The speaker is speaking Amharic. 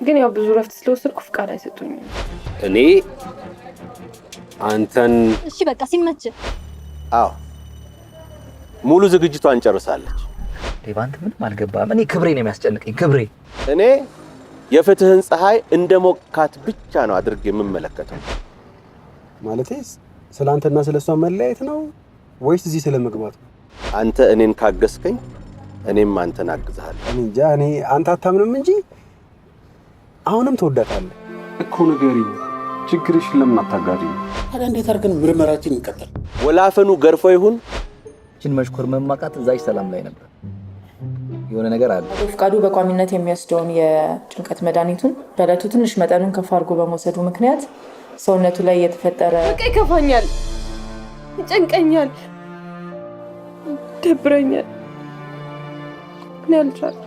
ግን ያው ብዙ ረፍት ስለወሰድኩ ፍቃድ አይሰጡኝም። እኔ አንተን እሺ በቃ ሲመች። አዎ ሙሉ ዝግጅቷን ጨርሳለች። ዴቫንት ምንም አልገባም። እኔ ክብሬ ነው የሚያስጨንቀኝ ክብሬ። እኔ የፍትህን ፀሐይ እንደሞካት ብቻ ነው አድርጌ የምመለከተው። ማለቴ ስላንተና ስለሷ መለያየት ነው ወይስ እዚህ ስለመግባት ነው? አንተ እኔን ካገስከኝ እኔም አንተን አግዝሃለሁ። እኔ እንጃ። እኔ አንተ አታምንም እንጂ አሁንም ትወዳታለህ እኮ። ንገሪኝ፣ ችግርሽን ለምን አታጋሪኝ? ታዲያ እንዴት አድርገን ምርመራችን እንቀጥል? ወላፈኑ ገርፎ ይሁን እቺን መሽኮር መማቃት እዛች ሰላም ላይ ነበር። የሆነ ነገር አለ። ፍቃዱ በቋሚነት የሚወስደውን የጭንቀት መድኃኒቱን በዕለቱ ትንሽ መጠኑን ከፍ አድርጎ በመውሰዱ ምክንያት ሰውነቱ ላይ የተፈጠረ በቃ ይከፋኛል፣ ይጨንቀኛል፣ ደብረኛል። እኔ አልቻልኩም።